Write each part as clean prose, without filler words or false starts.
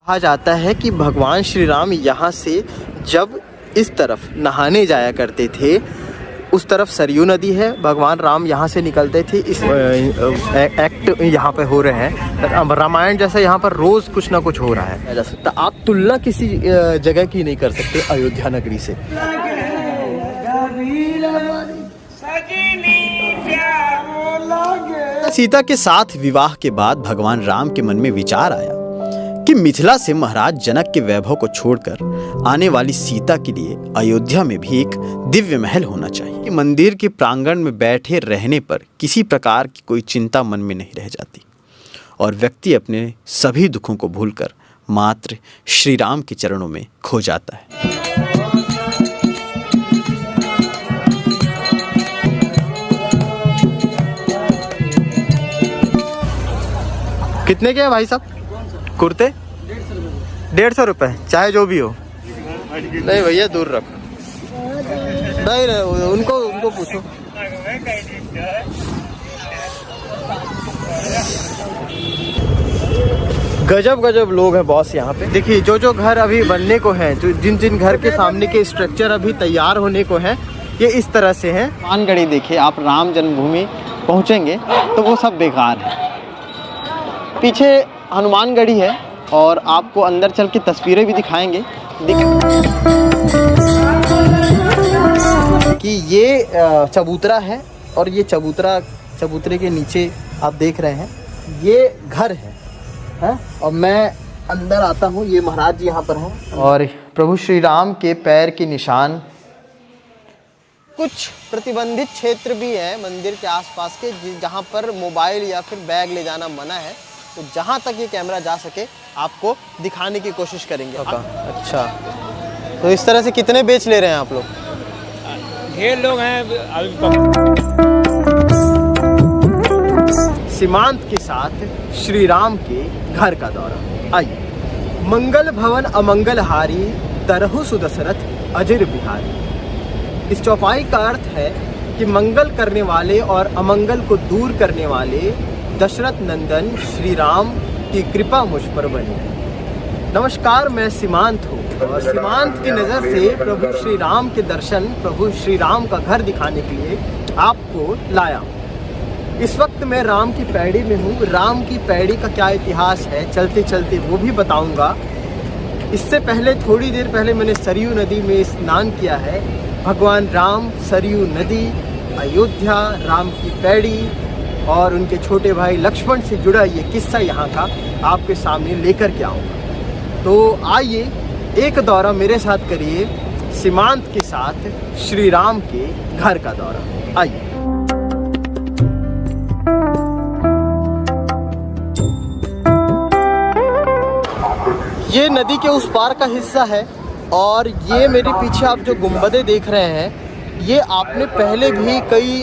कहा जाता है कि भगवान श्री राम यहाँ से जब इस तरफ नहाने जाया करते थे, उस तरफ सरयू नदी है, भगवान राम यहाँ से निकलते थे। इस एक्ट यहाँ पे हो रहे हैं, रामायण जैसा यहाँ पर रोज़ कुछ ना कुछ हो रहा है। जा सकता आप तुलना किसी जगह की नहीं कर सकते अयोध्या नगरी से। सीता के साथ विवाह के बाद भगवान राम के मन में विचार आया कि मिथिला से महाराज जनक के वैभव को छोड़कर आने वाली सीता के लिए अयोध्या में भी एक दिव्य महल होना चाहिए। मंदिर के प्रांगण में बैठे रहने पर किसी प्रकार की कोई चिंता मन में नहीं रह जाती और व्यक्ति अपने सभी दुखों को भूलकर मात्र श्री राम के चरणों में खो जाता है। कितने के हैं भाई साहब कुर्ते? 150 रुपये, चाहे जो भी हो। नहीं भैया दूर रखो, नहीं उनको पूछो। गजब लोग हैं बॉस यहाँ पे। देखिए जो घर अभी बनने को हैं, जो जिन घर के सामने के स्ट्रक्चर अभी तैयार होने को हैं, ये इस तरह से हैं। हनुमानगढ़ी देखिए, आप राम जन्मभूमि पहुँचेंगे तो वो सब बेकार है। पीछे हनुमानगढ़ी है और आपको अंदर चल के तस्वीरें भी दिखाएंगे कि ये चबूतरा है और ये चबूतरे के नीचे आप देख रहे हैं ये घर है और मैं अंदर आता हूँ। ये महाराज जी यहाँ पर हैं और प्रभु श्री राम के पैर के निशान। कुछ प्रतिबंधित क्षेत्र भी है मंदिर के आसपास के जहाँ पर मोबाइल या फिर बैग ले जाना मना है, तो जहाँ तक ये कैमरा जा सके आपको दिखाने की कोशिश करेंगे। अच्छा, तो इस तरह से कितने बेच ले रहे हैं आप लोग? ढेर लोग हैं सीमांत के साथ श्री राम के घर का दौरा। आइए। मंगल भवन अमंगल हारी, तरहु सुदशरथ अजिर बिहारी। इस चौपाई का अर्थ है कि मंगल करने वाले और अमंगल को दूर करने वाले दशरथ नंदन श्री राम की कृपा मुझ पर बनी है। नमस्कार, मैं सीमांत हूँ और सीमांत की नज़र से प्रभु श्री राम के दर्शन, प्रभु श्री राम का घर दिखाने के लिए आपको लाया हूँ। इस वक्त मैं राम की पैड़ी में हूँ। राम की पैड़ी का क्या इतिहास है, चलते चलते वो भी बताऊँगा। इससे पहले थोड़ी देर पहले मैंने सरयू नदी में स्नान किया है। भगवान राम, सरयू नदी, अयोध्या, राम की पैड़ी और उनके छोटे भाई लक्ष्मण से जुड़ा ये किस्सा यहाँ का आपके सामने लेकर के आऊँगा। तो आइए एक दौरा मेरे साथ करिए सीमांत के साथ श्री राम के घर का दौरा। आइए। ये नदी के उस पार का हिस्सा है और ये मेरे पीछे आप जो गुंबदें देख रहे हैं ये आपने पहले भी कई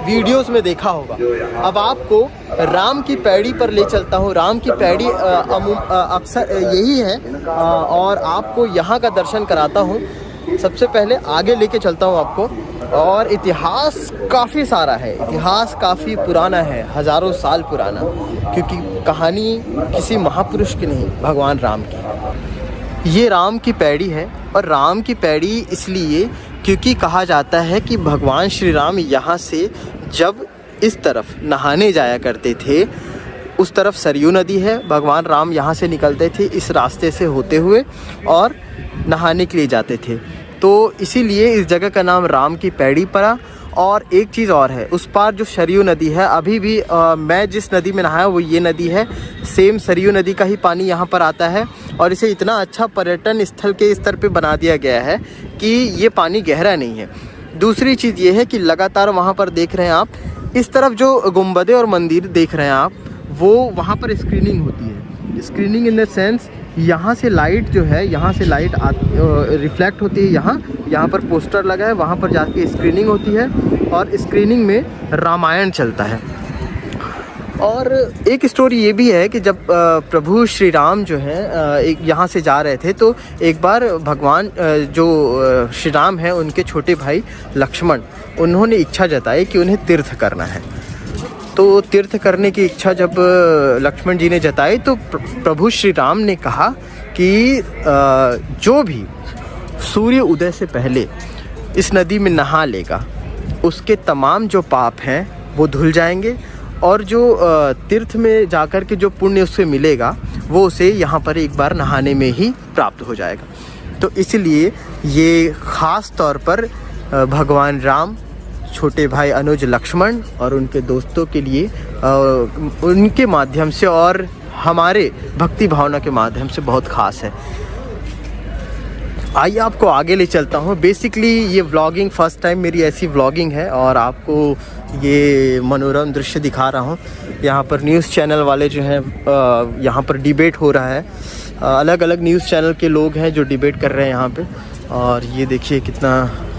वीडियोस में देखा होगा। अब आपको राम की पैड़ी पर ले चलता हूँ। राम की पैड़ी अक्सर यही है और आपको यहाँ का दर्शन कराता हूँ। सबसे पहले आगे लेके चलता हूँ आपको। और इतिहास काफ़ी सारा है, इतिहास काफ़ी पुराना है, हज़ारों साल पुराना, क्योंकि कहानी किसी महापुरुष की नहीं, भगवान राम की। ये राम की पैड़ी है और राम की पैड़ी इसलिए क्योंकि कहा जाता है कि भगवान श्री राम यहाँ से जब इस तरफ नहाने जाया करते थे, उस तरफ सरयू नदी है, भगवान राम यहाँ से निकलते थे इस रास्ते से होते हुए और नहाने के लिए जाते थे, तो इसीलिए इस जगह का नाम राम की पैड़ी पड़ा। और एक चीज़ और है, उस पार जो सरयू नदी है, अभी भी मैं जिस नदी में नहाया वो ये नदी है, सेम सरयू नदी का ही पानी यहाँ पर आता है और इसे इतना अच्छा पर्यटन स्थल के स्तर पे बना दिया गया है कि ये पानी गहरा नहीं है। दूसरी चीज़ ये है कि लगातार वहाँ पर देख रहे हैं आप, इस तरफ जो गुंबदें और मंदिर देख रहे हैं आप, वो वहाँ पर स्क्रीनिंग होती है। स्क्रीनिंग इन द सेंस यहाँ से लाइट जो है, यहाँ से लाइट रिफ्लेक्ट होती है, यहाँ पर पोस्टर लगा है, वहाँ पर जाके स्क्रीनिंग होती है और स्क्रीनिंग में रामायण चलता है। और एक स्टोरी ये भी है कि जब प्रभु श्री राम जो है एक यहाँ से जा रहे थे, तो एक बार भगवान जो श्री राम हैं उनके छोटे भाई लक्ष्मण, उन्होंने इच्छा जताई कि उन्हें तीर्थ करना है। तो तीर्थ करने की इच्छा जब लक्ष्मण जी ने जताई तो प्रभु श्री राम ने कहा कि जो भी सूर्य उदय से पहले इस नदी में नहा लेगा उसके तमाम जो पाप हैं वो धुल जाएंगे और जो तीर्थ में जाकर के जो पुण्य उससे मिलेगा वो उसे यहाँ पर एक बार नहाने में ही प्राप्त हो जाएगा। तो इसलिए ये ख़ास तौर पर भगवान राम, छोटे भाई अनुज लक्ष्मण और उनके दोस्तों के लिए उनके माध्यम से और हमारे भक्ति भावना के माध्यम से बहुत ख़ास है। आइए आपको आगे ले चलता हूँ। बेसिकली ये व्लॉगिंग फर्स्ट टाइम मेरी ऐसी व्लॉगिंग है और आपको ये मनोरम दृश्य दिखा रहा हूँ। यहाँ पर न्यूज़ चैनल वाले जो हैं यहाँ पर डिबेट हो रहा है, अलग अलग न्यूज़ चैनल के लोग हैं जो डिबेट कर रहे हैं यहाँ पे। और ये देखिए कितना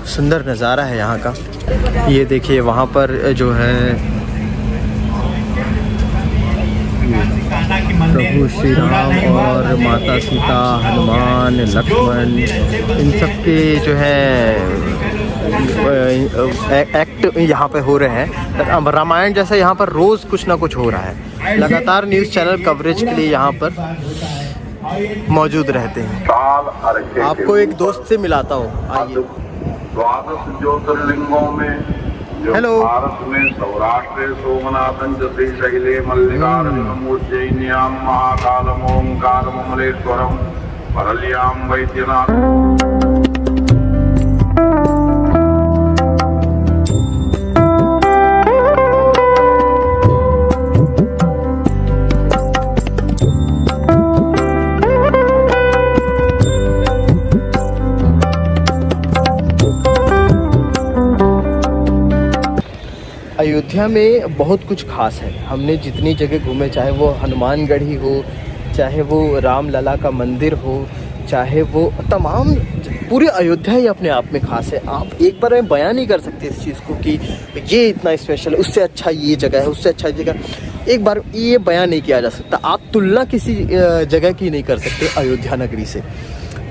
सुंदर नज़ारा है यहाँ का। ये देखिए वहाँ पर जो है प्रभु श्री राम और माता सीता, हनुमान, लक्ष्मण, इन सब के जो है एक्ट यहाँ पे हो रहे हैं। रामायण जैसा यहाँ पर रोज़ कुछ ना कुछ हो रहा है। लगातार न्यूज़ चैनल कवरेज के लिए यहाँ पर मौजूद रहते हैं। आपको एक दोस्त से मिलाता हूँ, आइए। द्वादश ज्योतिर्लिंगों में हेलो। भारत में सौराष्ट्र सोमनाथं श्रीशैले मल्लिकार्जुनम उज्जैन्यां महाकालम ओंकारम मलेश्वरम परल्यां वैद्यनाथ। अयोध्या में बहुत कुछ खास है। हमने जितनी जगह घूमे, चाहे वो हनुमानगढ़ ही हो, चाहे वो रामलला का मंदिर हो, चाहे वो तमाम, पूरे अयोध्या ही अपने आप में खास है। आप एक बार में बयान नहीं कर सकते इस चीज़ को कि ये इतना स्पेशल है, उससे अच्छा ये जगह है, उससे अच्छा जगह, एक बार ये बयान नहीं किया जा सकता। आप तुलना किसी जगह की नहीं कर सकते अयोध्या नगरी से।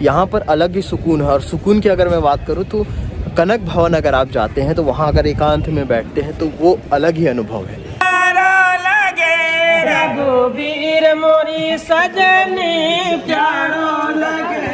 यहाँ पर अलग ही सुकून है। और सुकून की अगर मैं बात करूँ तो कनक भवन अगर आप जाते हैं तो वहाँ अगर एकांत में बैठते हैं तो वो अलग ही अनुभव है। रघुवीर मोरी सजनी प्यारो लगे,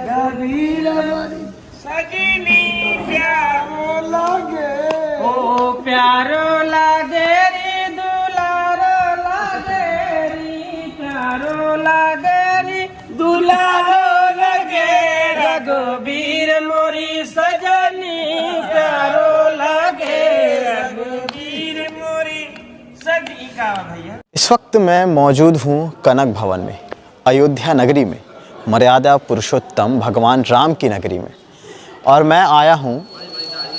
रघुवीर मोरी सजनी प्यारो लगे, ओ प्यारो लगे रे दुलारो लगे रे, प्यारो लगे रे दुलारो लगे, रघुवीर मोरी सजनी प्यारो लगे, रघुवीर मोरी सजनी का भैया। इस वक्त मैं मौजूद हूँ कनक भवन में, अयोध्या नगरी में, मर्यादा पुरुषोत्तम भगवान राम की नगरी में। और मैं आया हूँ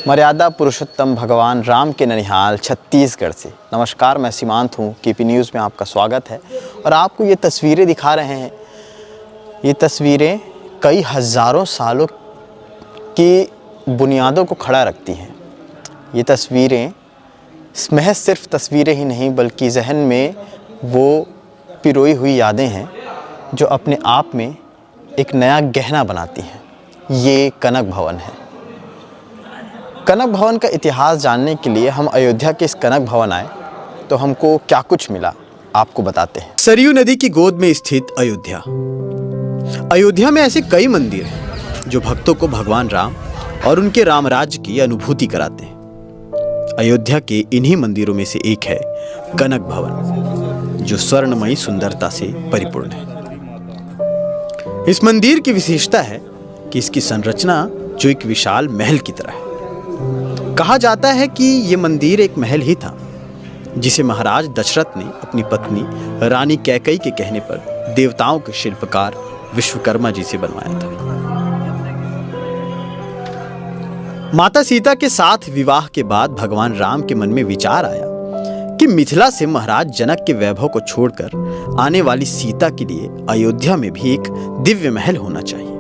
मर्यादा पुरुषोत्तम भगवान राम के ननिहाल छत्तीसगढ़ से। नमस्कार, मैं सीमांत हूँ, केपी न्यूज़ में आपका स्वागत है। और आपको ये तस्वीरें दिखा रहे हैं। ये तस्वीरें कई हज़ारों सालों की बुनियादों को खड़ा रखती हैं। ये तस्वीरें महज सिर्फ तस्वीरें ही नहीं बल्कि जहन में वो पिरोई हुई यादें हैं जो अपने आप में एक नया गहना बनाती हैं। ये कनक भवन है। कनक भवन का इतिहास जानने के लिए हम अयोध्या के इस कनक भवन आए तो हमको क्या कुछ मिला आपको बताते हैं। सरयू नदी की गोद में स्थित अयोध्या। अयोध्या में ऐसे कई मंदिर हैं जो भक्तों को भगवान राम और उनके राम राज्य की अनुभूति कराते हैं। अयोध्या के इन्हीं मंदिरों में से एक है कनक भवन, जो स्वर्णमयी सुंदरता से परिपूर्ण है। इस मंदिर की विशेषता है कि इसकी संरचना जो एक विशाल महल की तरह है। कहा जाता है कि यह मंदिर एक महल ही था जिसे महाराज दशरथ ने अपनी पत्नी रानी कैकेयी के कहने पर देवताओं के शिल्पकार विश्वकर्मा जी से बनवाया था। माता सीता के साथ विवाह के बाद भगवान राम के मन में विचार आया कि मिथिला से महाराज जनक के वैभव को छोड़कर आने वाली सीता के लिए अयोध्या में भी एक दिव्य महल होना चाहिए।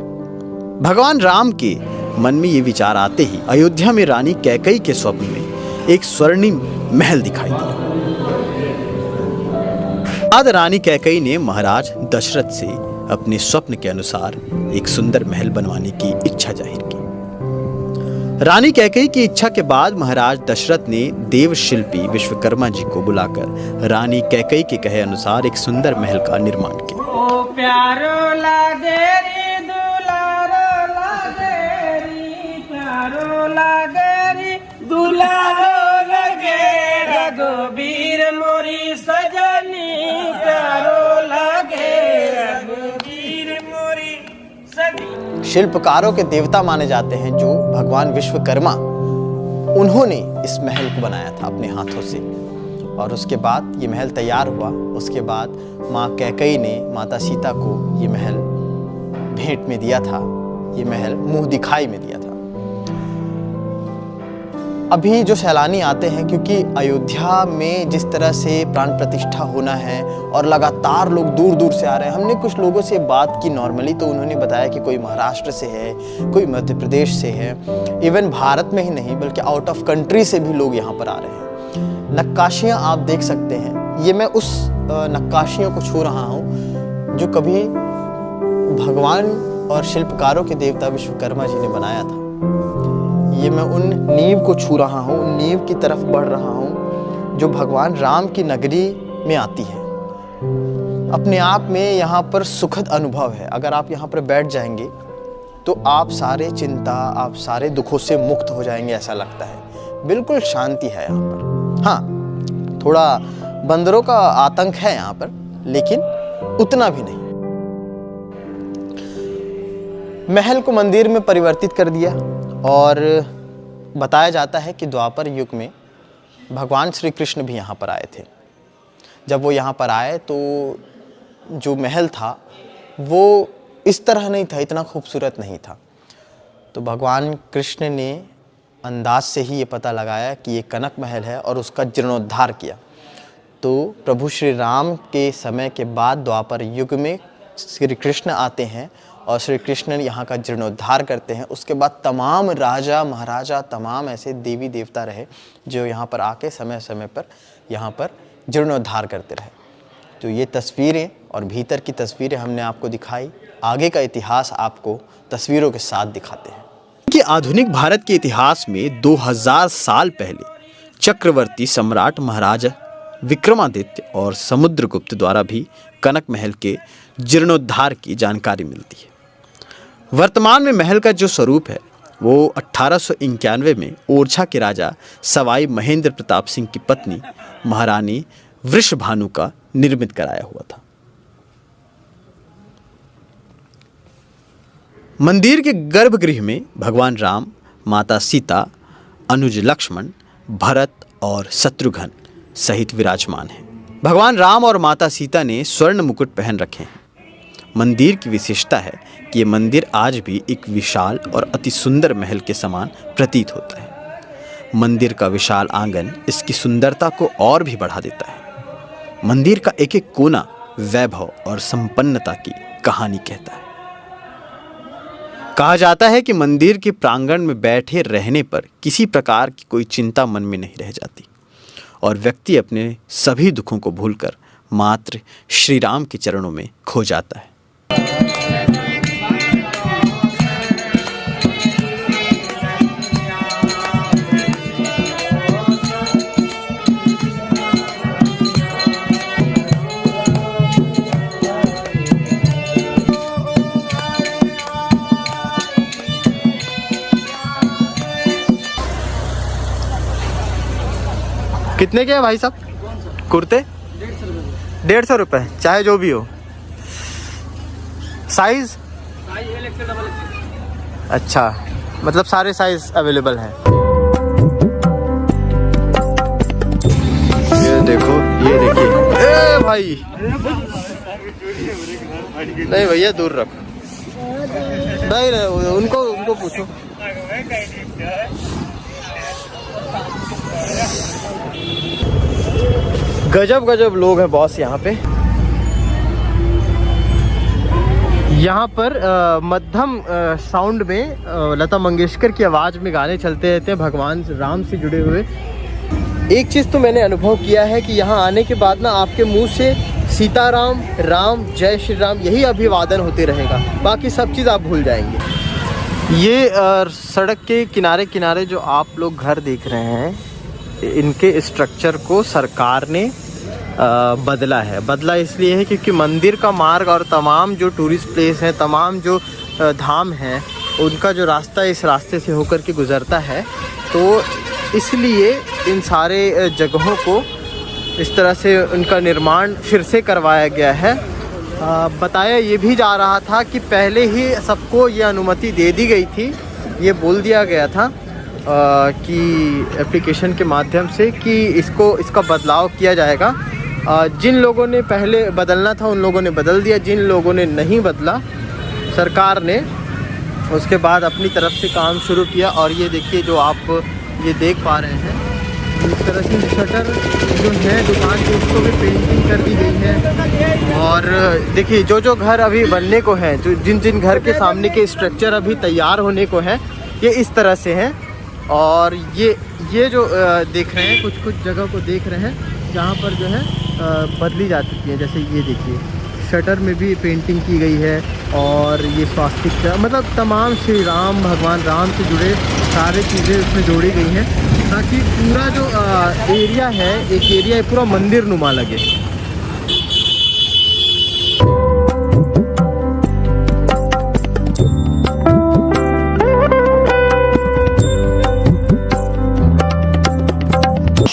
भगवान राम के मन में ये विचार आते ही अयोध्या में रानी कैकेयी के स्वप्न में एक स्वर्णिम महल दिखाई दिया। बाद रानी कैकेयी ने महाराज दशरथ से अपने स्वप्न के अनुसार एक सुंदर महल बनवाने की इच्छा जाहिर की। रानी कैकेयी की इच्छा के बाद महाराज दशरथ ने देव शिल्पी विश्वकर्मा जी को बुलाकर रानी कैकेयी के कहे अनुसार एक सुंदर महल का निर्माण किया। ओ प्यारो लागे रे दुलारो लागे रे, प्यारो लागे रे दुलारो लागे, रघुवीर मोरी सजनी प्यारो लागे, रघुवीर मोरी सजनी। शिल्पकारों के देवता माने जाते हैं जो भगवान विश्वकर्मा, उन्होंने इस महल को बनाया था अपने हाथों से। और उसके बाद ये महल तैयार हुआ। उसके बाद माँ कैकेयी ने माता सीता को ये महल भेंट में दिया था, ये महल मुंह दिखाई में दिया था। अभी जो सैलानी आते हैं, क्योंकि अयोध्या में जिस तरह से प्राण प्रतिष्ठा होना है और लगातार लोग दूर दूर से आ रहे हैं, हमने कुछ लोगों से बात की नॉर्मली, तो उन्होंने बताया कि कोई महाराष्ट्र से है, कोई मध्य प्रदेश से है, इवन भारत में ही नहीं बल्कि आउट ऑफ कंट्री से भी लोग यहाँ पर आ रहे हैं। नक्काशियाँ आप देख सकते हैं, ये मैं उस नक्काशियों को छू रहा हूँ जो कभी भगवान और शिल्पकारों के देवता विश्वकर्मा जी ने बनाया था। ये मैं उन नींव को छू रहा हूँ, उन नींव की तरफ बढ़ रहा हूँ जो भगवान राम की नगरी में आती है। अपने आप में यहाँ पर सुखद अनुभव है। अगर आप यहाँ पर बैठ जाएंगे तो आप सारे चिंता, आप सारे दुखों से मुक्त हो जाएंगे, ऐसा लगता है। बिल्कुल शांति है यहाँ पर। हाँ, थोड़ा बंदरों का आतंक है यहाँ पर, लेकिन उतना भी नहीं। महल को मंदिर में परिवर्तित कर दिया और बताया जाता है कि द्वापर युग में भगवान श्री कृष्ण भी यहाँ पर आए थे। जब वो यहाँ पर आए तो जो महल था वो इस तरह नहीं था, इतना खूबसूरत नहीं था। तो भगवान कृष्ण ने अंदाज से ही ये पता लगाया कि ये कनक महल है और उसका जीर्णोद्धार किया। तो प्रभु श्री राम के समय के बाद द्वापर युग में श्री कृष्ण आते हैं और श्री कृष्ण यहाँ का जीर्णोद्धार करते हैं। उसके बाद तमाम राजा महाराजा, तमाम ऐसे देवी देवता रहे जो यहाँ पर आके समय समय पर यहाँ पर जीर्णोद्धार करते रहे। तो ये तस्वीरें और भीतर की तस्वीरें हमने आपको दिखाई। आगे का इतिहास आपको तस्वीरों के साथ दिखाते हैं कि आधुनिक भारत के इतिहास में 2000 साल पहले चक्रवर्ती सम्राट महाराजा विक्रमादित्य और समुद्रगुप्त द्वारा भी कनक महल के जीर्णोद्धार की जानकारी मिलती है। वर्तमान में महल का जो स्वरूप है वो 1891 में ओरछा के राजा सवाई महेंद्र प्रताप सिंह की पत्नी महारानी वृषभानु का निर्मित कराया हुआ था। मंदिर के गर्भगृह में भगवान राम, माता सीता, अनुज लक्ष्मण, भरत और शत्रुघ्न सहित विराजमान हैं। भगवान राम और माता सीता ने स्वर्ण मुकुट पहन रखे हैं। मंदिर की विशेषता है कि ये मंदिर आज भी एक विशाल और अति सुंदर महल के समान प्रतीत होता है। मंदिर का विशाल आंगन इसकी सुंदरता को और भी बढ़ा देता है। मंदिर का एक एक कोना वैभव और संपन्नता की कहानी कहता है। कहा जाता है कि मंदिर के प्रांगण में बैठे रहने पर किसी प्रकार की कोई चिंता मन में नहीं रह जाती और व्यक्ति अपने सभी दुखों को भूलकर मात्र श्री राम के चरणों में खो जाता है। कितने के हैं भाई साहब कुर्ते? 150 रुपये, चाहे जो भी हो। साइज? अच्छा, मतलब सारे साइज अवेलेबल हैं। ये देखो, ये देखिए। ए भाई नहीं भैया, दूर रखो। नहीं, उनको पूछो। गजब गजब लोग हैं बॉस यहाँ पे। यहाँ पर मध्यम साउंड में लता मंगेशकर की आवाज़ में गाने चलते रहते हैं भगवान राम से जुड़े हुए। एक चीज़ तो मैंने अनुभव किया है कि यहाँ आने के बाद ना आपके मुंह से सीताराम, राम, जय श्री राम यही अभिवादन होते रहेगा, बाकी सब चीज़ आप भूल जाएंगे। ये सड़क के किनारे किनारे जो आप लोग घर देख रहे हैं, इनके स्ट्रक्चर को सरकार ने बदला है। बदला इसलिए है क्योंकि मंदिर का मार्ग और तमाम जो टूरिस्ट प्लेस हैं, तमाम जो धाम हैं, उनका जो रास्ता इस रास्ते से होकर के गुज़रता है, तो इसलिए इन सारे जगहों को इस तरह से उनका निर्माण फिर से करवाया गया है। बताया ये भी जा रहा था कि पहले ही सबको ये अनुमति दे दी गई थी, ये बोल दिया गया था कि एप्लीकेशन के माध्यम से कि इसका बदलाव किया जाएगा। जिन लोगों ने पहले बदलना था उन लोगों ने बदल दिया, जिन लोगों ने नहीं बदला सरकार ने उसके बाद अपनी तरफ से काम शुरू किया। और ये देखिए जो आप ये देख पा रहे हैं, इस तरह से शटर जो है दुकान के उसको भी पेंटिंग कर दी गई है। और देखिए जो घर अभी बनने को हैं, जो जिन घर के सामने के स्ट्रक्चर अभी तैयार होने को हैं, ये इस तरह से हैं। और ये जो देख रहे हैं, कुछ जगह को देख रहे हैं जहाँ पर जो है बदली जा चुकी है। जैसे ये देखिए शटर में भी पेंटिंग की गई है, और ये स्वास्तिक मतलब तमाम श्री राम, भगवान राम से जुड़े सारे चीज़ें उसमें जोड़ी गई हैं, ताकि पूरा जो एरिया है, एक एरिया पूरा मंदिर नुमा लगे।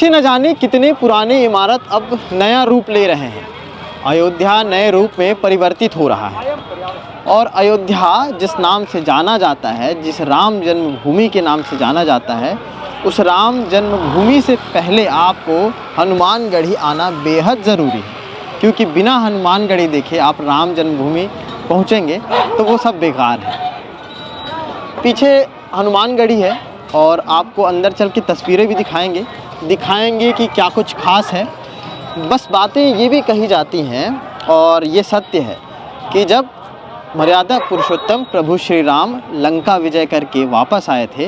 न जाने कितने पुराने इमारत अब नया रूप ले रहे हैं। अयोध्या नए रूप में परिवर्तित हो रहा है, और अयोध्या जिस नाम से जाना जाता है, जिस राम जन्मभूमि के नाम से जाना जाता है, उस राम जन्मभूमि से पहले आपको हनुमानगढ़ी आना बेहद ज़रूरी है, क्योंकि बिना हनुमानगढ़ी देखे आप राम जन्मभूमि पहुँचेंगे तो वो सब बेकार है। पीछे हनुमानगढ़ी है, और आपको अंदर चल के तस्वीरें भी दिखाएंगे कि क्या कुछ खास है। बस बातें ये भी कही जाती हैं, और ये सत्य है कि जब मर्यादा पुरुषोत्तम प्रभु श्री राम लंका विजय करके वापस आए थे,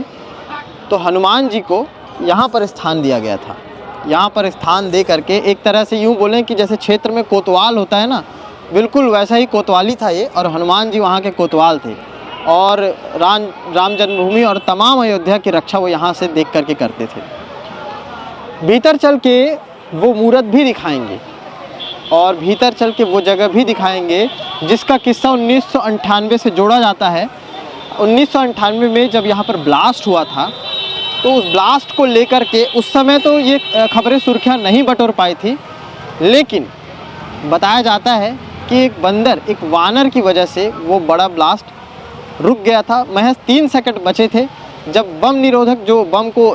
तो हनुमान जी को यहाँ पर स्थान दिया गया था। यहाँ पर स्थान दे करके एक तरह से यूँ बोलें कि जैसे क्षेत्र में कोतवाल होता है ना, बिल्कुल वैसा ही कोतवाली था ये, और हनुमान जी वहाँ के कोतवाल थे। और राम जन्मभूमि और तमाम अयोध्या की रक्षा वो यहाँ से देख करके करते थे। भीतर चल के वो मूर्त भी दिखाएंगे, और भीतर चल के वो जगह भी दिखाएंगे जिसका किस्सा 1998 से जोड़ा जाता है। 1998 में जब यहाँ पर ब्लास्ट हुआ था, तो उस ब्लास्ट को लेकर के उस समय तो ये खबरें सुर्खियाँ नहीं बटोर पाई थी, लेकिन बताया जाता है कि एक बंदर, एक वानर की वजह से वो बड़ा ब्लास्ट रुक गया था। महज 3 सेकंड बचे थे, जब बम निरोधक जो बम को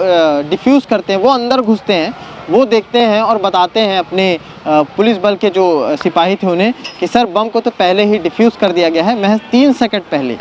डिफ्यूज़ करते हैं वो अंदर घुसते हैं, वो देखते हैं और बताते हैं अपने पुलिस बल के जो सिपाही थे उन्हें कि सर बम को तो पहले ही डिफ्यूज़ कर दिया गया है, महज 3 सेकंड पहले।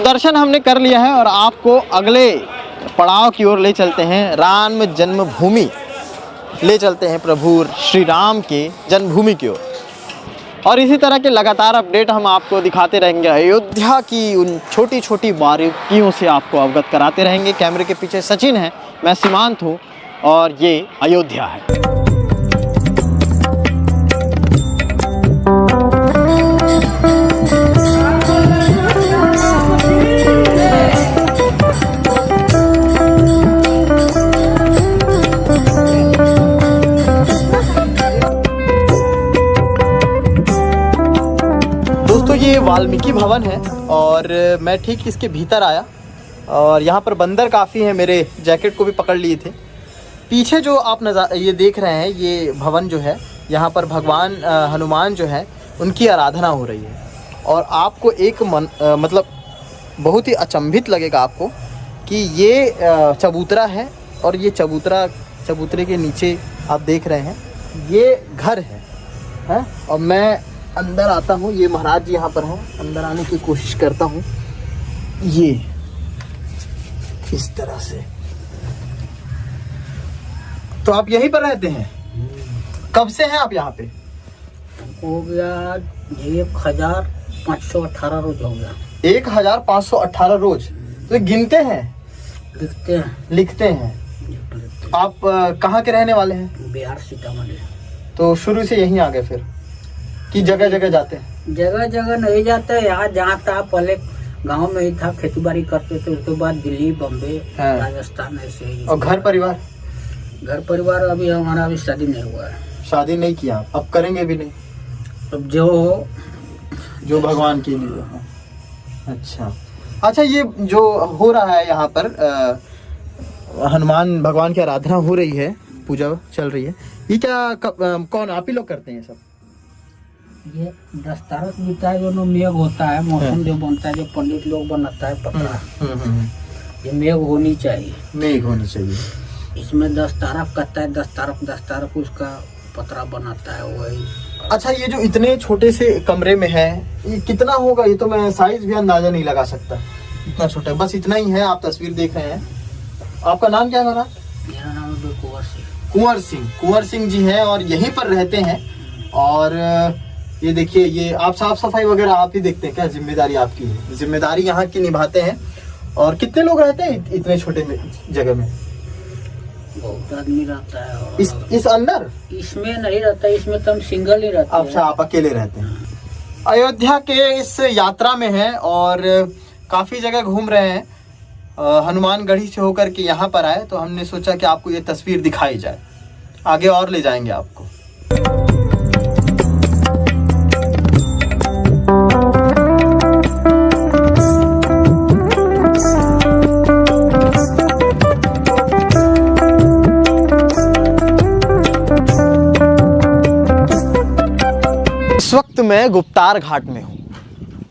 दर्शन हमने कर लिया है और आपको अगले पड़ाव की ओर ले चलते हैं। राम जन्मभूमि ले चलते हैं, प्रभु श्री राम के जन्मभूमि की ओर। और इसी तरह के लगातार अपडेट हम आपको दिखाते रहेंगे। अयोध्या की उन छोटी छोटी बारीकियों से आपको अवगत कराते रहेंगे। कैमरे के पीछे सचिन है, मैं सीमांत हूँ और ये अयोध्या है। दोस्तों ये वाल्मीकि भवन है और मैं ठीक इसके भीतर आया और यहाँ पर बंदर काफ़ी हैं, मेरे जैकेट को भी पकड़ लिए थे। पीछे जो आप ये देख रहे हैं ये भवन जो है, यहाँ पर भगवान हनुमान जो है उनकी आराधना हो रही है। और आपको एक मतलब बहुत ही अचंभित लगेगा आपको कि ये चबूतरा है और ये चबूतरे के नीचे आप देख रहे हैं ये घर है। और मैं अंदर आता हूँ, ये महाराज जी यहाँ पर हैं, अंदर आने की कोशिश करता हूँ। ये इस तरह से, तो आप यहीं पर रहते हैं? कब से हैं आप यहाँ पे? हो गया 1518 रोज हो गया। 1518 रोज? तो गिनते हैं? लिखते हैं। आप कहाँ के रहने वाले हैं? बिहार, सीतामढ़ी। तो शुरू से यहीं आ गए फिर कि जगह जगह जाते हैं? जगह जगह नहीं जाते, यहाँ जहाँ था पहले गांव में ही था, खेती बाड़ी करते थे। उसके बाद दिल्ली, बम्बे, राजस्थान ऐसे ही। और घर परिवार? घर परिवार अभी हमारा अभी शादी नहीं हुआ है। शादी नहीं किया, अब करेंगे भी नहीं? अब जो हो, जो भगवान के लिए। अच्छा, ये जो हो रहा है यहाँ पर हनुमान भगवान की आराधना हो रही है, पूजा चल रही है, ये क्या कौन आप ही लोग करते हैं सब? ये दस्तारस बीता है, जो मेघ होता है, मौसम जो बनता है, जो पंडित लोग बनाता है पतरा, ये मेघ होनी चाहिए। मेघ होनी चाहिए। इसमें 10 तारक करता है, 10 तारक उसका पतरा बनाता है वही। अच्छा, ये जो इतने छोटे से कमरे में है, ये कितना होगा? ये तो मैं साइज भी अंदाजा नहीं लगा सकता, इतना छोटा। बस इतना ही है, आप तस्वीर देख रहे हैं। आपका नाम क्या है महाराज? मेरा नाम है कुंवर सिंह। कुंवर सिंह जी हैं और यहीं पर रहते हैं। और ये देखिए, ये आप साफ सफाई वगैरह आप ही देखते हैं क्या? जिम्मेदारी आपकी है? जिम्मेदारी यहाँ की निभाते हैं। और कितने लोग रहते हैं इतने छोटे जगह में? बहुत आदमी रहता है। और इस अंदर? इसमें नहीं रहता, इसमें तो हम सिंगल ही रहते हैं। अच्छा, आप अकेले रहते हैं। अयोध्या के इस यात्रा में हैं और काफ़ी जगह घूम रहे हैं। हनुमानगढ़ी से होकर के यहाँ पर आए तो हमने सोचा कि आपको ये तस्वीर दिखाई जाए, आगे और ले जाएंगे आपको। इस वक्त मैं गुप्तार घाट में हूँ,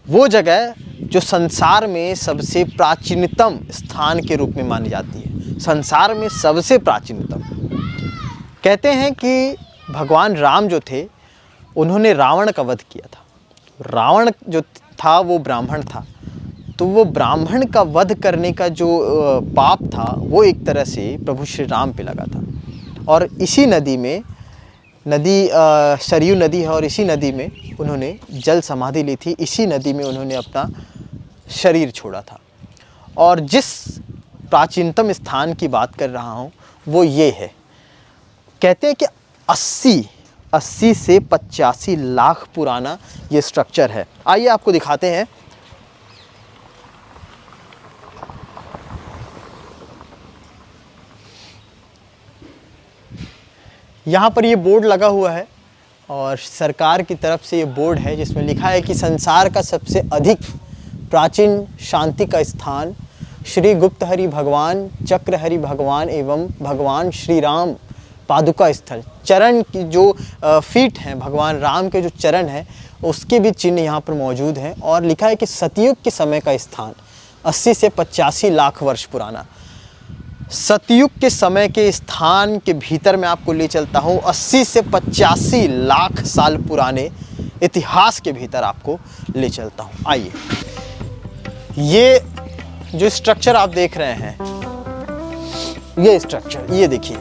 वो जगह जो संसार में सबसे प्राचीनतम स्थान के रूप में मानी जाती है। संसार में सबसे प्राचीनतम। कहते हैं कि भगवान राम जो थे उन्होंने रावण का वध किया था। रावण जो था वो ब्राह्मण था, तो वो ब्राह्मण का वध करने का जो पाप था वो एक तरह से प्रभु श्री राम पे लगा था। और इसी नदी में, सरयू नदी है और इसी नदी में उन्होंने जल समाधि ली थी। इसी नदी में उन्होंने अपना शरीर छोड़ा था। और जिस प्राचीनतम स्थान की बात कर रहा हूँ वो ये है। कहते हैं कि 80 से 85 लाख पुराना ये स्ट्रक्चर है। आइए आपको दिखाते हैं। यहाँ पर ये बोर्ड लगा हुआ है और सरकार की तरफ से ये बोर्ड है जिसमें लिखा है कि संसार का सबसे अधिक प्राचीन शांति का स्थान श्री गुप्तहरि भगवान, चक्रहरि भगवान एवं भगवान श्री राम पादुका स्थल। चरण की जो फीट हैं, भगवान राम के जो चरण हैं उसके भी चिन्ह यहाँ पर मौजूद हैं। और लिखा है कि सतयुग के समय का स्थान 80 से 85 लाख वर्ष पुराना। सतयुग के समय के स्थान के भीतर मैं आपको ले चलता हूँ 80 से 85 लाख साल पुराने इतिहास के भीतर आपको ले चलता हूँ। आइए, ये जो स्ट्रक्चर आप देख रहे हैं, ये स्ट्रक्चर, ये देखिए,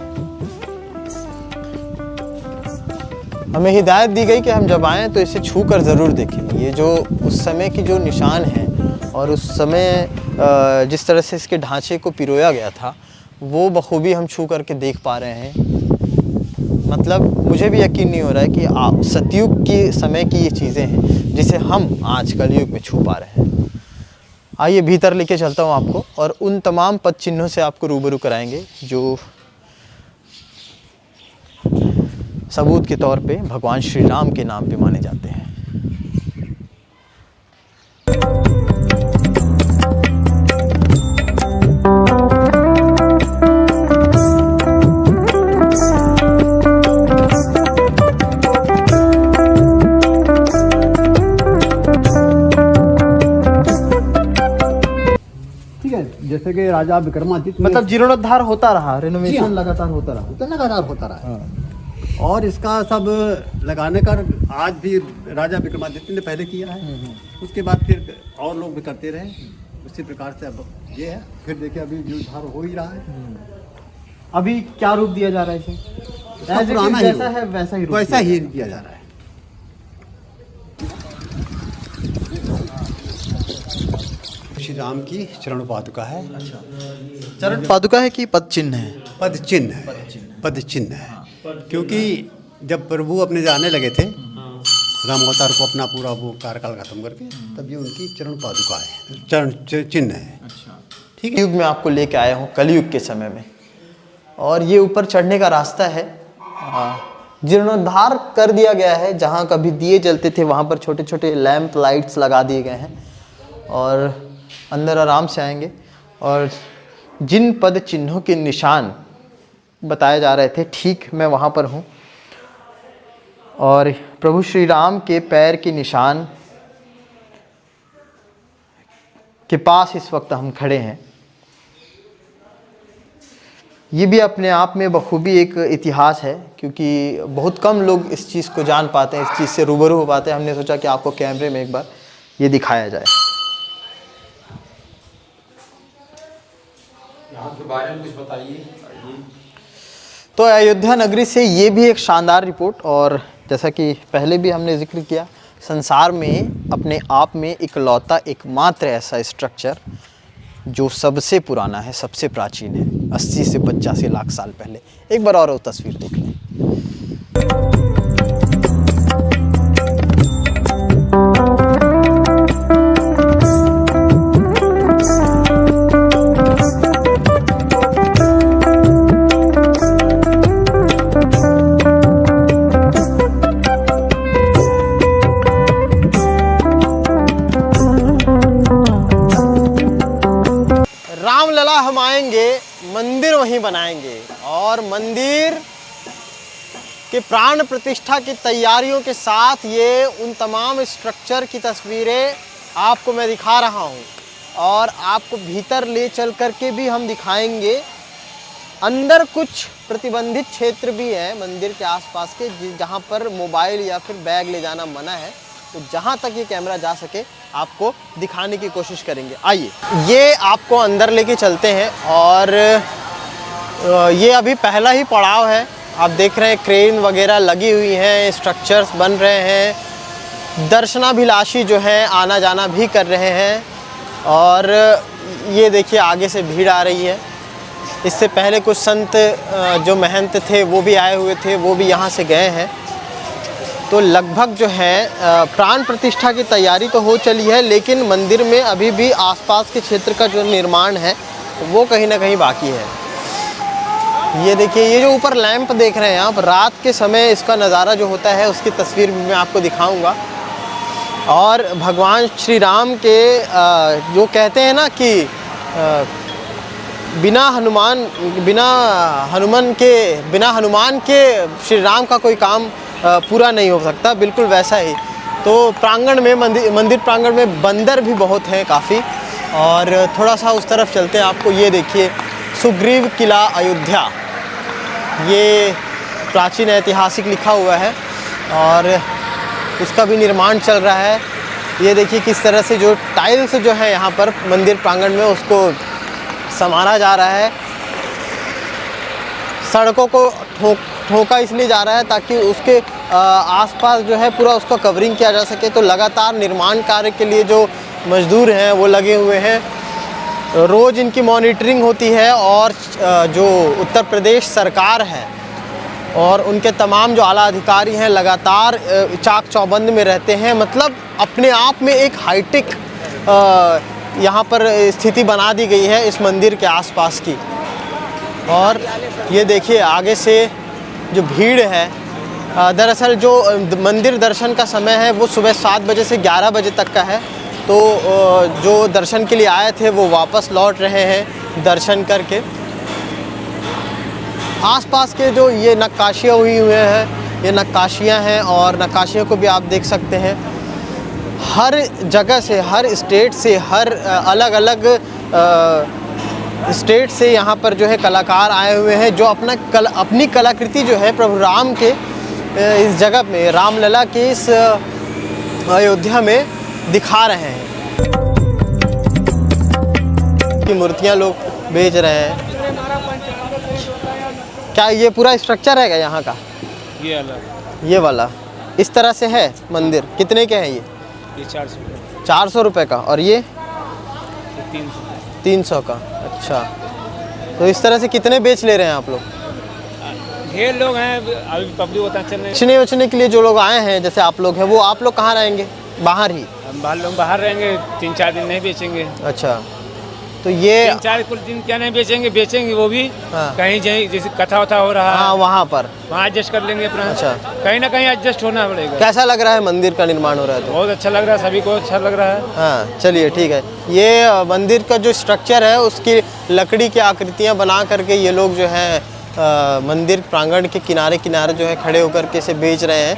हमें हिदायत दी गई कि हम जब आएँ तो इसे छू कर ज़रूर देखें। ये जो उस समय की जो निशान है और उस समय जिस तरह से इसके ढांचे को पिरोया गया था वो बखूबी हम छू करके देख पा रहे हैं। मतलब मुझे भी यकीन नहीं हो रहा है कि सतयुग के समय की ये चीज़ें हैं जिसे हम आज कलयुग में छू पा रहे हैं। आइए भीतर लेके चलता हूँ आपको और उन तमाम पद चिन्हों से आपको रूबरू कराएंगे जो सबूत के तौर पे भगवान श्री राम के नाम पे माने जाते हैं। ठीक है, जैसे कि राजा विक्रमादित्य मतलब जीर्णोद्धार होता रहा, रेनोवेशन लगातार होता रहा। तो लगातार होता रहा और इसका सब लगाने का आज भी राजा विक्रमादित्य ने पहले किया है। उसके बाद फिर और लोग भी करते रहे। उसी प्रकार से अब ये है। फिर देखिए अभी जीर्णोद्धार हो ही रहा है। अभी क्या रूप दिया जा रहा है इसे? सब पुराना ही जैसा है वैसा ही रूप वैसा ही दिया जा रहा है। श्री राम की चरण पादुका है। चरण पादुका है कि पद चिन्ह है? पद चिन्ह है। पद चिन्ह है क्योंकि जब प्रभु अपने जाने लगे थे राम अवतार को अपना पूरा वो कार्यकाल खत्म करके, तब ये उनकी चरण पादुका है, चरण चिन्ह है। ठीक है। युग में आपको लेके आया हूँ कलयुग के समय में, और ये ऊपर चढ़ने का रास्ता है। जीर्णोद्धार कर दिया गया है। जहाँ कभी दिए जलते थे वहाँ पर छोटे छोटे लैंप लाइट्स लगा दिए गए हैं और अंदर आराम से आएंगे। और जिन पद चिन्हों के निशान बताए जा रहे थे, ठीक मैं वहाँ पर हूँ और प्रभु श्री राम के पैर के निशान के पास इस वक्त हम खड़े हैं। ये भी अपने आप में बखूबी एक इतिहास है क्योंकि बहुत कम लोग इस चीज़ को जान पाते हैं, इस चीज़ से रूबरू हो पाते हैं। हमने सोचा कि आपको कैमरे में एक बार ये दिखाया जाए। यहाँ के बारे में कुछ बताइए। तो अयोध्या नगरी से ये भी एक शानदार रिपोर्ट। और जैसा कि पहले भी हमने जिक्र किया, संसार में अपने आप में इकलौता एकमात्र ऐसा स्ट्रक्चर जो सबसे पुराना है, सबसे प्राचीन है, 80 से 85 लाख साल पहले। एक बार और वो तस्वीर देख लें। रामलला हम आएंगे, मंदिर वहीं बनाएंगे और मंदिर के प्राण प्रतिष्ठा की तैयारियों के साथ ये उन तमाम स्ट्रक्चर की तस्वीरें आपको मैं दिखा रहा हूँ और आपको भीतर ले चल कर के भी हम दिखाएंगे। अंदर कुछ प्रतिबंधित क्षेत्र भी हैं मंदिर के आसपास के जहाँ पर मोबाइल या फिर बैग ले जाना मना है। तो जहाँ तक ये कैमरा जा सके आपको दिखाने की कोशिश करेंगे। आइए, ये आपको अंदर लेके चलते हैं और ये अभी पहला ही पड़ाव है। आप देख रहे हैं क्रेन वगैरह लगी हुई हैं, स्ट्रक्चर्स बन रहे हैं, दर्शनाभिलाषी जो हैं आना जाना भी कर रहे हैं। और ये देखिए आगे से भीड़ आ रही है। इससे पहले कुछ संत जो महंत थे वो भी आए हुए थे, वो भी यहाँ से गए हैं। तो लगभग जो है प्राण प्रतिष्ठा की तैयारी तो हो चली है, लेकिन मंदिर में अभी भी आसपास के क्षेत्र का जो निर्माण है वो कहीं ना कहीं बाकी है। ये देखिए, ये जो ऊपर लैंप देख रहे हैं आप, रात के समय इसका नज़ारा जो होता है उसकी तस्वीर भी मैं आपको दिखाऊंगा। और भगवान श्री राम के जो कहते हैं ना कि बिना हनुमान के श्री राम का कोई काम पूरा नहीं हो सकता, बिल्कुल वैसा ही। तो प्रांगण में मंदिर प्रांगण में बंदर भी बहुत हैं काफ़ी। और थोड़ा सा उस तरफ चलते हैं। आपको ये देखिए सुग्रीव किला अयोध्या, ये प्राचीन ऐतिहासिक लिखा हुआ है और इसका भी निर्माण चल रहा है। ये देखिए किस तरह से जो टाइल्स जो है यहाँ पर मंदिर प्रांगण में उसको संवारा जा रहा है। सड़कों को ठोका इसलिए जा रहा है ताकि उसके आसपास जो है पूरा उसका कवरिंग किया जा सके। तो लगातार निर्माण कार्य के लिए जो मजदूर हैं वो लगे हुए हैं, रोज़ इनकी मॉनिटरिंग होती है और जो उत्तर प्रदेश सरकार है और उनके तमाम जो आला अधिकारी हैं लगातार चाक चौबंद में रहते हैं। मतलब अपने आप में एक हाईटेक यहाँ पर स्थिति बना दी गई है इस मंदिर के आसपास की। और ये देखिए आगे से जो भीड़ है, दरअसल जो मंदिर दर्शन का समय है वो सुबह 7 बजे से 11 बजे तक का है। तो जो दर्शन के लिए आए थे वो वापस लौट रहे हैं दर्शन करके। आसपास के जो ये नक्काशियाँ हुई हैं, ये नक्काशियाँ हैं और नक्काशियों को भी आप देख सकते हैं। हर जगह से, हर स्टेट से, हर अलग अलग स्टेट से यहाँ पर जो है कलाकार आए हुए हैं जो अपनी कलाकृति जो है प्रभु राम के इस जगह में, रामलला के इस अयोध्या में दिखा रहे हैं। की मूर्तियाँ लोग बेच रहे हैं। क्या ये पूरा स्ट्रक्चर है क्या यहाँ का? ये वाला इस तरह से है मंदिर। कितने के हैं ये? 400 रुपये का। और ये 300 का। अच्छा, तो इस तरह से कितने बेच ले रहे हैं आप लोग? ढेर लोग हैं, अभी पब्लिक होता है बेचने उचने के लिए जो लोग आए हैं जैसे आप लोग हैं, वो आप लोग कहाँ रहेंगे? बाहर ही? हम लोग बाहर रहेंगे, 3-4 दिन नहीं बेचेंगे। अच्छा, तो ये 3-4 दिन क्या नहीं बेचेंगे, बेचेंगे वो भी हाँ। कहीं जैसे कथा वथा हो रहा है, हाँ वहाँ पर वहाँ एडजस्ट कर लेंगे अपना। अच्छा, कहीं ना कहीं एडजस्ट होना पड़ेगा। कैसा लग रहा है मंदिर का निर्माण हो रहा है? तो बहुत अच्छा लग रहा है, सभी को अच्छा लग रहा है। हाँ चलिए ठीक है। ये मंदिर का जो स्ट्रक्चर है उसकी लकड़ी की आकृतियाँ बना करके ये लोग जो है मंदिर प्रांगण के किनारे किनारे जो है खड़े होकर के इसे बेच रहे हैं।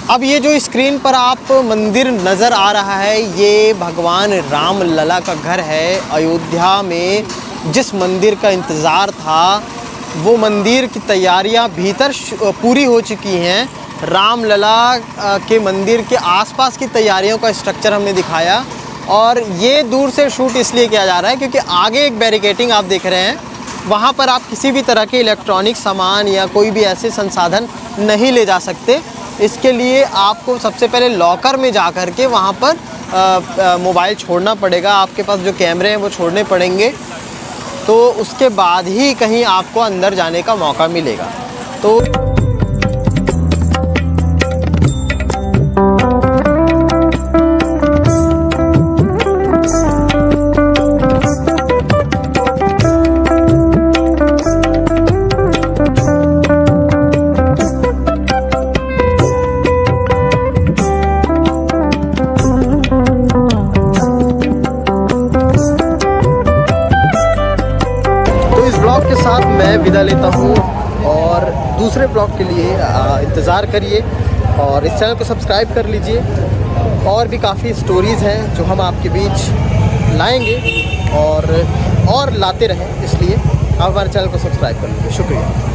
अब ये जो स्क्रीन पर आप मंदिर नज़र आ रहा है ये भगवान राम लला का घर है। अयोध्या में जिस मंदिर का इंतज़ार था वो मंदिर की तैयारियां भीतर पूरी हो चुकी हैं। राम लला के मंदिर के आसपास की तैयारियों का स्ट्रक्चर हमने दिखाया और ये दूर से शूट इसलिए किया जा रहा है क्योंकि आगे एक बैरिकेडिंग आप देख रहे हैं, वहाँ पर आप किसी भी तरह के इलेक्ट्रॉनिक सामान या कोई भी ऐसे संसाधन नहीं ले जा सकते। इसके लिए आपको सबसे पहले लॉकर में जा कर के वहाँ पर मोबाइल छोड़ना पड़ेगा, आपके पास जो कैमरे हैं वो छोड़ने पड़ेंगे, तो उसके बाद ही कहीं आपको अंदर जाने का मौका मिलेगा। तो के साथ मैं विदा लेता हूँ और दूसरे ब्लॉग के लिए इंतज़ार करिए और इस चैनल को सब्सक्राइब कर लीजिए। और भी काफ़ी स्टोरीज़ हैं जो हम आपके बीच लाएंगे और लाते रहें, इसलिए आप हमारे चैनल को सब्सक्राइब कर लीजिए। शुक्रिया।